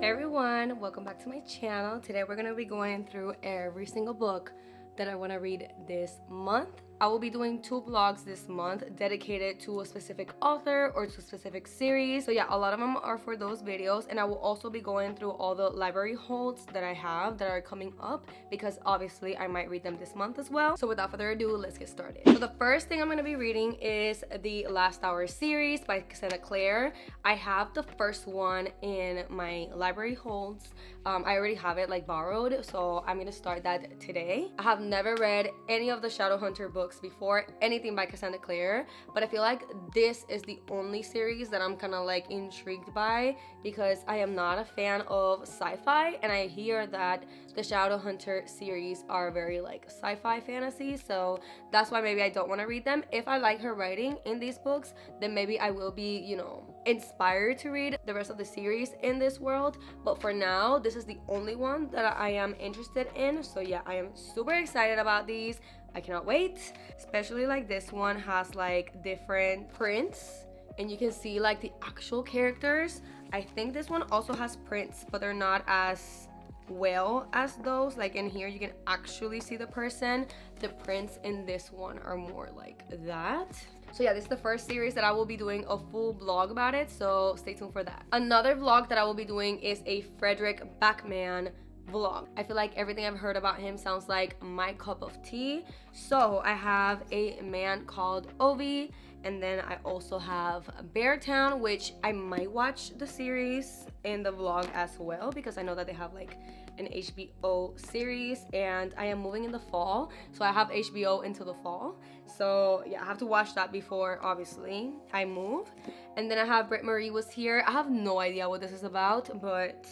Hey everyone, welcome back to my channel. Today we're going to be going through every single book that I want to read this month. I will be doing 2 vlogs this month dedicated to a specific author or to a specific series. So yeah, a lot of them are for those videos, and I will also be going through all the library holds that I have that are coming up because obviously I might read them this month as well. So without further ado, let's get started. So the first thing I'm going to be reading is the Last Hour series by Cassandra Clare. I have the first one in my library holds. I already have it like borrowed, so I'm gonna start that today. I have never read any of the Shadowhunter books before, anything by Cassandra Clare, but I feel like this is the only series that I'm kind of like intrigued by because I am not a fan of sci-fi, and I hear that the Shadowhunter series are very like sci-fi fantasy, so that's why maybe I don't want to read them. If I like her writing in these books, then maybe I will be, you know, inspired to read the rest of the series in this world. But for now, this is the only one that I am interested in. So yeah, I am super excited about these. I cannot wait. Especially like this one has like different prints and you can see like the actual characters. I think this one also has prints, but they're not as well as those. Like in here you can actually see the person. The prints in this one are more like that. So yeah, this is the first series that I will be doing a full vlog about it, so stay tuned for that. Another vlog that I will be doing is a Fredrick backman vlog. I feel like everything I've heard about him sounds like my cup of tea. So I have a man called Ovi, and then I also have Beartown, which I might watch the series in the vlog as well because I know that they have like an HBO series, and I am moving in the fall, so I have HBO until the fall. So yeah, I have to watch that before obviously I move. And then I have Britt Marie Was Here. I have no idea what this is about, but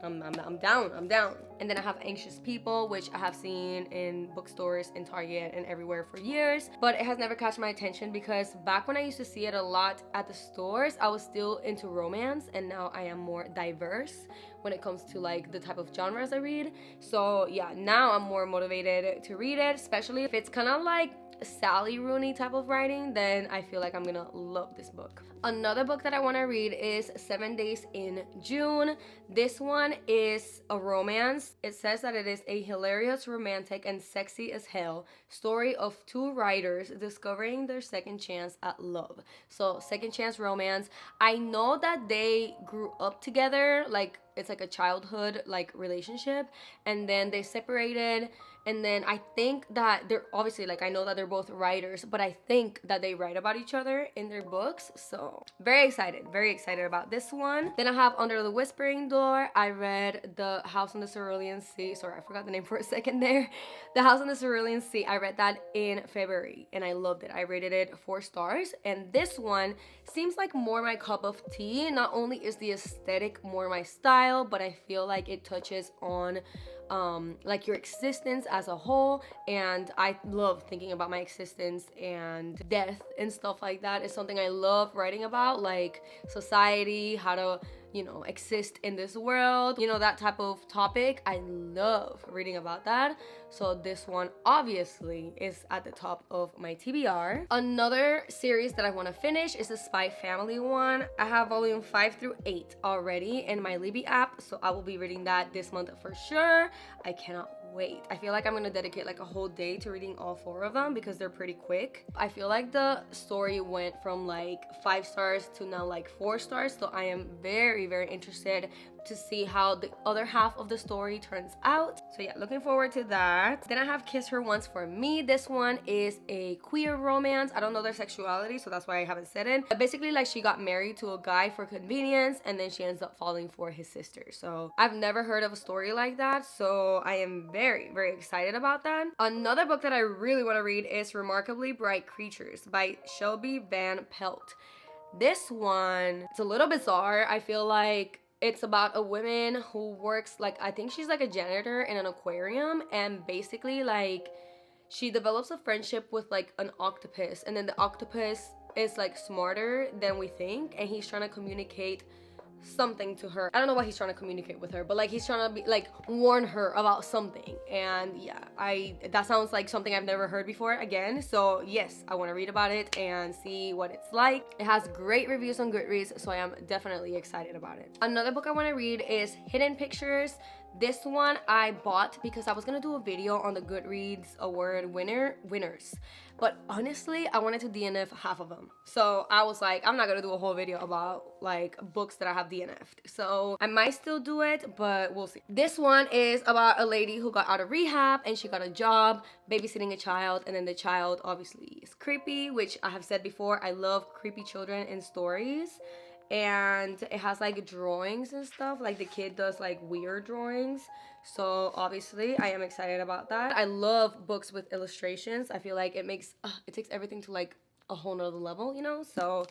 I'm down. And then I have Anxious People, which I have seen in bookstores, in Target, and everywhere for years, but it has never caught my attention because back when I used to see it a lot at the stores, I was still into romance, and now I am more diverse when it comes to like the type of genres I read. So yeah, now I'm more motivated to read it, especially if it's kind of like Sally Rooney type of writing, then I feel like I'm gonna love this book. Another book that I want to read is 7 Days in June. This one is a romance. It says that it is a hilarious, romantic, and sexy as hell story of 2 writers discovering their second chance at love. So second chance romance. I know that they grew up together, like it's like a childhood like relationship, and then they separated, and then I think that they're obviously like, I know that they're both writers, but I think that they write about each other in their books. So very excited about this one. Then I have Under the Whispering Door. I read The House on the Cerulean Sea. Sorry, I forgot the name for a second there. The House on the Cerulean Sea. I read that in February and I loved it. I rated it 4 stars, and this one seems like more my cup of tea. Not only is the aesthetic more my style, but I feel like it touches on like your existence as a whole, and I love thinking about my existence and death and stuff like that. It's something I love writing about, like society, how to, you know, exist in this world, you know, that type of topic. I love reading about that. So this one obviously is at the top of my TBR. Another series that I want to finish is the Spy Family one. I have volume 5 through 8 already in my Libby app, so I will be reading that this month for sure. I cannot wait. I feel like I'm gonna dedicate like a whole day to reading all 4 of them because they're pretty quick. I feel like the story went from like 5 stars to now like 4 stars, so I am very interested to see how the other half of the story turns out. So yeah, looking forward to that. Then I have Kiss Her Once for Me. This one is a queer romance. I don't know their sexuality, so that's why I haven't said it. But basically, like, she got married to a guy for convenience, and then she ends up falling for his sister. So I've never heard of a story like that, so I am very excited about that. Another book that I really want to read is Remarkably Bright Creatures by Shelby Van Pelt. This one, it's a little bizarre. I feel like it's about a woman who works, like, I think she's like a janitor in an aquarium, and basically like she develops a friendship with like an octopus, and then the octopus is like smarter than we think, and he's trying to communicate something to her. I don't know what he's trying to communicate with her, but like he's trying to be like warn her about something. And yeah, that sounds like something I've never heard before again. So yes, I want to read about it and see what it's like. It has great reviews on Goodreads, so I am definitely excited about it. Another book I want to read is Hidden Pictures. This one I bought because I was gonna do a video on the Goodreads award winners, but honestly I wanted to DNF half of them, so I was like, I'm not gonna do a whole video about like books that I have DNF'd. So I might still do it, but we'll see. This one is about a lady who got out of rehab and she got a job babysitting a child, and then the child obviously is creepy, which I have said before, I love creepy children in stories. And it has like drawings and stuff, like the kid does like weird drawings, so obviously I am excited about that. I love books with illustrations. I feel like it takes everything to like a whole nother level, you know, so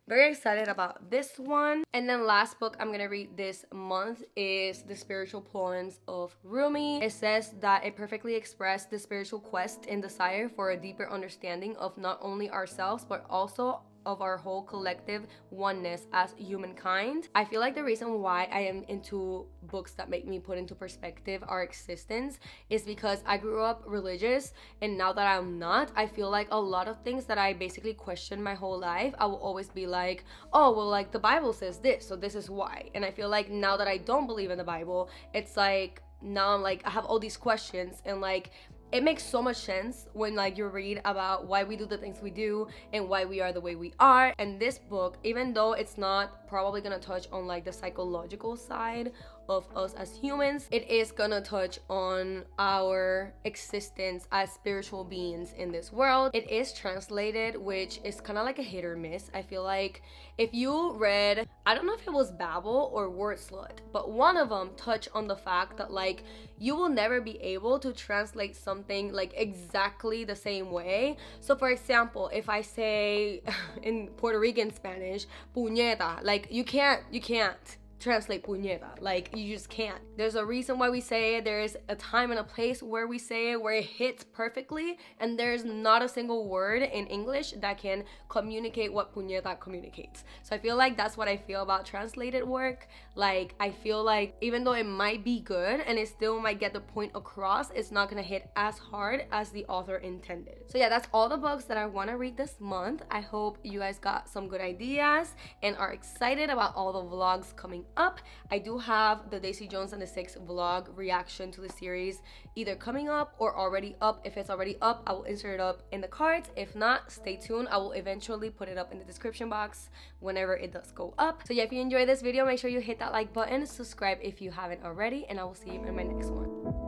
very excited about this one. And then last book I'm gonna read this month is The Spiritual Poems of Rumi. It says that it perfectly expressed the spiritual quest and desire for a deeper understanding of not only ourselves but also of our whole collective oneness as humankind. I feel like the reason why I am into books that make me put into perspective our existence is because I grew up religious, and now that I'm not, I feel like a lot of things that I basically questioned my whole life, I will always be like, oh well, like the Bible says this, so this is why. And I feel like now that I don't believe in the Bible, it's like now I'm like, I have all these questions, and like it makes so much sense when like you read about why we do the things we do and why we are the way we are. And this book, even though it's not probably gonna touch on like the psychological side of us as humans, it is gonna touch on our existence as spiritual beings in this world. It is translated, which is kind of like a hit or miss. I feel like if you read, I don't know if it was Babel or Word Slut, but one of them touched on the fact that like you will never be able to translate something like exactly the same way. So for example, if I say in Puerto Rican Spanish, puñeta, like you can't translate puñeta, like you just can't. There's a reason why we say it. There's a time and a place where we say it, where it hits perfectly, and there's not a single word in English that can communicate what puñeta communicates. So I feel like that's what I feel about translated work. Like I feel like even though it might be good and it still might get the point across, it's not gonna hit as hard as the author intended. So yeah, that's all the books that I want to read this month. I hope you guys got some good ideas and are excited about all the vlogs coming up. I do have the Daisy Jones and the Six vlog reaction to the series either coming up or already up. If it's already up, I will insert it up in the cards. If not, stay tuned. I will eventually put it up in the description box whenever it does go up. So yeah, if you enjoyed this video, make sure you hit that like button, subscribe if you haven't already, and I will see you in my next one.